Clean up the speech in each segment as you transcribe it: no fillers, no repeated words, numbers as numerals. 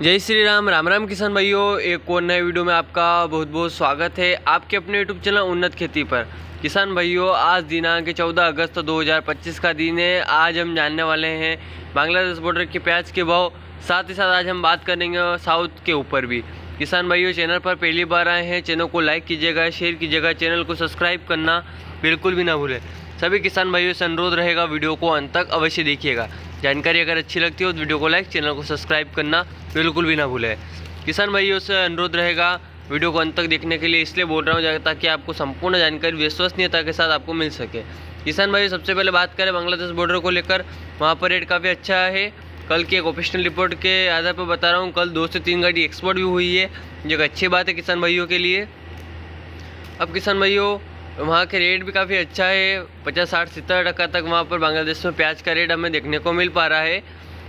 जय श्री राम। राम राम किसान भाइयों, एक और नए वीडियो में आपका बहुत बहुत स्वागत है आपके अपने यूट्यूब चैनल उन्नत खेती पर। किसान भाइयों, आज दिनांक 14 अगस्त 2025 का दिन है। आज हम जानने वाले हैं बांग्लादेश बॉर्डर के प्याज के भाव, साथ ही साथ आज हम बात करेंगे साउथ के ऊपर भी। किसान भाइयों, चैनल पर पहली बार आए हैं, चैनल को लाइक कीजिएगा, शेयर कीजिएगा, चैनल को सब्सक्राइब करना बिल्कुल भी ना भूलें। सभी किसान भाइयों से अनुरोध रहेगा, वीडियो को अंत तक अवश्य देखिएगा। जानकारी अगर अच्छी लगती हो तो वीडियो को लाइक, चैनल को सब्सक्राइब करना बिल्कुल भी ना भूलें। किसान भाइयों से अनुरोध रहेगा वीडियो को अंत तक देखने के लिए, इसलिए बोल रहा हूँ ताकि आपको संपूर्ण जानकारी विश्वसनीयता के साथ आपको मिल सके। किसान भाइयों, सबसे पहले बात करें बांग्लादेश बॉर्डर को लेकर, वहाँ पर रेट काफ़ी अच्छा है। कल की एक ऑफिशियल रिपोर्ट के आधार पर बता रहा हूँ, कल 2 से 3 गाड़ी एक्सपोर्ट भी हुई है, जो एक अच्छी बात है किसान भाइयों के लिए। अब किसान भाइयों, वहाँ के रेट भी काफ़ी अच्छा है, 50, 60, 70% तक वहाँ पर बांग्लादेश में प्याज का रेट हमें देखने को मिल पा रहा है।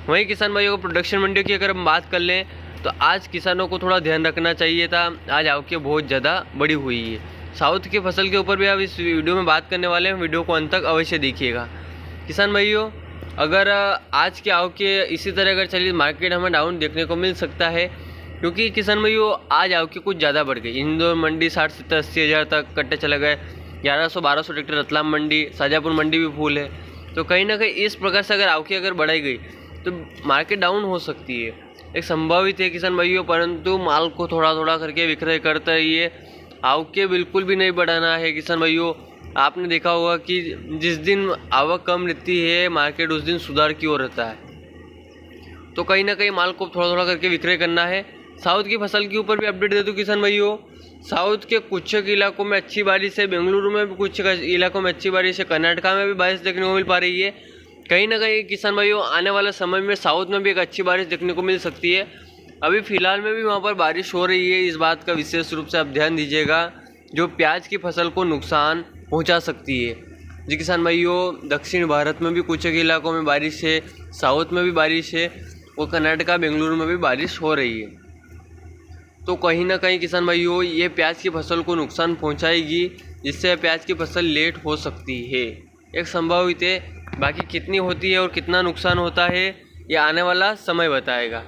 वहीं किसान भाइयों को प्रोडक्शन मंडियों की अगर हम बात कर लें तो आज किसानों को थोड़ा ध्यान रखना चाहिए था। आज आवक बहुत ज़्यादा बड़ी हुई है। साउथ की फसल के ऊपर भी आप इस वीडियो में बात करने वाले हैं, वीडियो को अंत तक अवश्य देखिएगा। किसान भाइयों, अगर आज की आवक इसी तरह अगर चली, मार्केट हमें डाउन देखने को मिल सकता है, क्योंकि किसान भाइयों आज आवक कुछ ज़्यादा बढ़ गई। इंदौर मंडी 60, 70, 80 हज़ार तक कट्टे चले गए। 1100-1200 ट्रैक्टर रतलाम मंडी, शाजापुर मंडी भी फुल है। तो कहीं ना कहीं इस प्रकार से अगर आवक अगर बढ़ाई गई तो मार्केट डाउन हो सकती है, एक संभावित है किसान भाइयों। परंतु माल को थोड़ा थोड़ा करके विक्रय करते रहिए, आवक बिल्कुल भी नहीं बढ़ाना है किसान भाइयों। आपने देखा होगा कि जिस दिन आवक कम रहती है मार्केट उस दिन सुधार की ओर रहता है। तो कहीं ना कहीं माल को थोड़ा थोड़ा करके विक्रय करना है। साउथ की फसल के ऊपर भी अपडेट दे दूँ किसान भाइयों। साउथ के कुछ इलाकों में अच्छी बारिश है, बेंगलुरु में भी कुछ इलाकों में अच्छी बारिश है, कर्नाटका में भी बारिश देखने को मिल पा रही है। कहीं ना कहीं किसान भाइयों आने वाले समय में साउथ में भी एक अच्छी बारिश देखने को मिल सकती है। अभी फ़िलहाल में भी वहाँ पर बारिश हो रही है, इस बात का विशेष रूप से आप ध्यान दीजिएगा, जो प्याज की फसल को नुकसान पहुँचा सकती है। जी किसान भाइयों, दक्षिण भारत में भी कुछ इलाकों में बारिश है, साउथ में भी बारिश है, और कर्नाटका बेंगलुरु में भी बारिश हो रही है। तो कहीं ना कहीं किसान भाइयों ये प्याज की फसल को नुकसान पहुंचाएगी, जिससे प्याज की फसल लेट हो सकती है, एक संभावित है। बाकी कितनी होती है और कितना नुकसान होता है ये आने वाला समय बताएगा।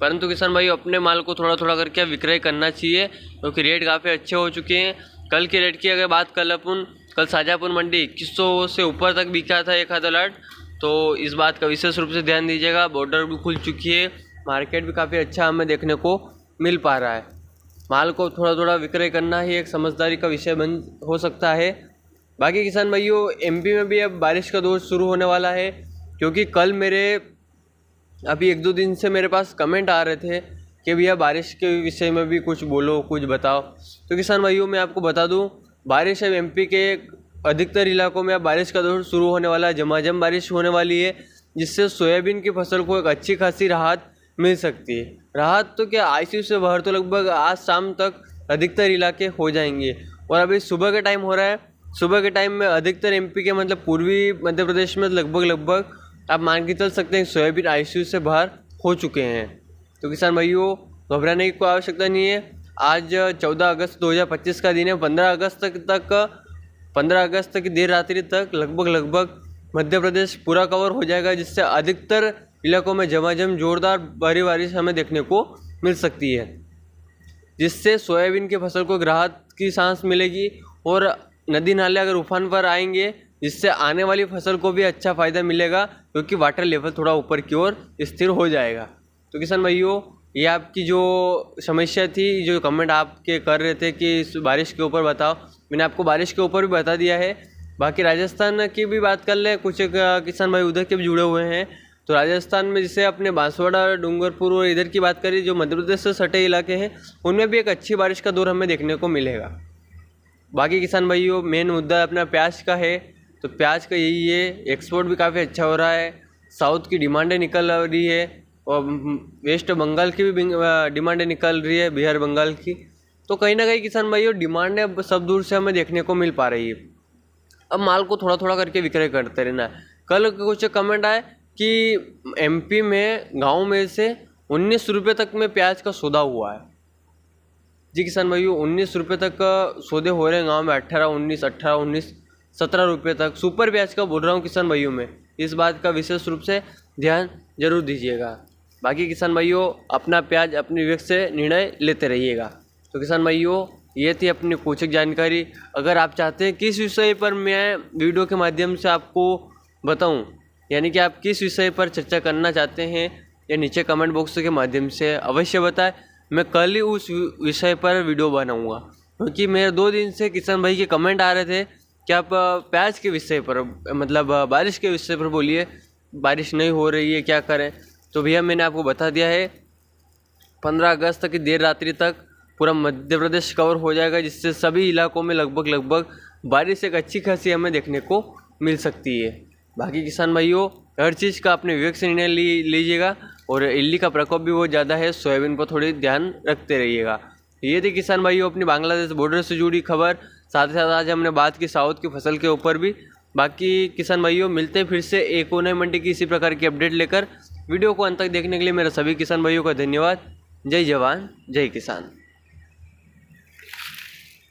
परंतु किसान भाइयों अपने माल को थोड़ा थोड़ा करके विक्रय करना चाहिए, क्योंकि रेट काफ़ी अच्छे हो चुके हैं। कल के रेट की अगर बात कर अपन, कल शाजापुर मंडी 2100 से ऊपर तक बिका था एक आधा लाट। तो इस बात का विशेष रूप से ध्यान दीजिएगा। बॉर्डर भी खुल चुकी है, मार्केट भी काफ़ी अच्छा हमें देखने को मिल पा रहा है। माल को थोड़ा थोड़ा विक्रय करना ही एक समझदारी का विषय बन हो सकता है। बाकी किसान भाइयों, एमपी में भी अब बारिश का दौर शुरू होने वाला है, क्योंकि कल अभी 1-2 दिन से मेरे पास कमेंट आ रहे थे कि भैया बारिश के विषय में भी कुछ बोलो, कुछ बताओ। तो किसान भाइयों मैं आपको बता दूं, बारिश अब एमपी के अधिकतर इलाकों में अब बारिश का दौर शुरू होने वाला है। झमाझम बारिश होने वाली है, जिससे सोयाबीन की फसल को एक अच्छी खासी राहत मिल सकती है। राहत तो क्या, आईसीयू से बाहर तो लगभग आज शाम तक अधिकतर इलाके हो जाएंगे। और अभी सुबह का टाइम हो रहा है, सुबह के टाइम में अधिकतर एमपी के मतलब पूर्वी मध्य प्रदेश में लगभग आप मान के चल सकते हैं सोयाबीन आईसीयू से बाहर हो चुके हैं। तो किसान भाइयों घबराने की कोई आवश्यकता नहीं है। आज 14 अगस्त 2025 का दिन है। 15 अगस्त की देर रात्रि तक लगभग मध्य प्रदेश पूरा कवर हो जाएगा, जिससे अधिकतर इलाकों में झमाझम जोरदार भारी बारिश हमें देखने को मिल सकती है, जिससे सोयाबीन की फसल को राहत की सांस मिलेगी। और नदी नाले अगर उफान पर आएंगे, जिससे आने वाली फसल को भी अच्छा फ़ायदा मिलेगा, क्योंकि वाटर लेवल थोड़ा ऊपर की ओर स्थिर हो जाएगा। तो किसान भाइयों ये आपकी जो समस्या थी, जो कमेंट आपके कर रहे थे कि इस बारिश के ऊपर बताओ, मैंने आपको बारिश के ऊपर भी बता दिया है। बाकी राजस्थान की भी बात कर लें, कुछ किसान भाई उधर के भी जुड़े हुए हैं। तो राजस्थान में जैसे अपने बांसवाड़ा, डूंगरपुर और इधर की बात करें, जो मध्य प्रदेश से सटे इलाके हैं, उनमें भी एक अच्छी बारिश का दौर हमें देखने को मिलेगा। बाकी किसान भाइयों मेन मुद्दा अपना प्याज का है, तो प्याज का यही है, एक्सपोर्ट भी काफ़ी अच्छा हो रहा है, साउथ की डिमांडें निकल रही है, और वेस्ट बंगाल की भी डिमांडें निकल रही है, बिहार बंगाल की। तो कहीं ना कहीं किसान भाइयों डिमांडें सब दूर से हमें देखने को मिल पा रही है। अब माल को थोड़ा थोड़ा करके विक्रय करते रहना है। कल कुछ कमेंट आए कि एमपी में गांव में से 19 रुपये तक में प्याज का सौदा हुआ है। जी किसान भाइयों 19 रुपये तक का सौदे हो रहे हैं गांव में, 18, 19, 17 रुपये तक। सुपर प्याज का बोल रहा हूँ किसान भाइयों में, इस बात का विशेष रूप से ध्यान जरूर दीजिएगा। बाकी किसान भाइयों अपना प्याज अपने विवेक से निर्णय लेते रहिएगा। तो किसान भाइयों ये थी अपनी कुछ जानकारी। अगर आप चाहते हैं किस विषय पर मैं वीडियो के माध्यम से आपको बताऊं, यानी कि आप किस विषय पर चर्चा करना चाहते हैं, या नीचे कमेंट बॉक्स के माध्यम से अवश्य बताएं। मैं कल ही उस विषय पर वीडियो बनाऊंगा, क्योंकि मेरे 2 दिन से किसान भाई के कमेंट आ रहे थे कि आप प्याज के विषय पर, मतलब बारिश के विषय पर बोलिए, बारिश नहीं हो रही है क्या करें। तो भैया मैंने आपको बता दिया है 15 अगस्त तक की देर रात्रि तक पूरा मध्य प्रदेश कवर हो जाएगा, जिससे सभी इलाकों में लगभग बारिश एक अच्छी खासी हमें देखने को मिल सकती है। बाकी किसान भाइयों हर चीज़ का अपने विवेक से निर्णय लीजिएगा, और इल्ली का प्रकोप भी बहुत ज़्यादा है, सोयाबीन पर थोड़ी ध्यान रखते रहिएगा। ये थी किसान भाइयों अपनी बांग्लादेश बॉर्डर से जुड़ी खबर। साथ ही साथ आज हमने बात की साउथ की फसल के ऊपर भी। बाकी किसान भाइयों मिलते हैं फिर से एक और नई मंडी की इसी प्रकार की अपडेट लेकर। वीडियो को अंत तक देखने के लिए मेरे सभी किसान भाइयों का धन्यवाद। जय जवान जय किसान।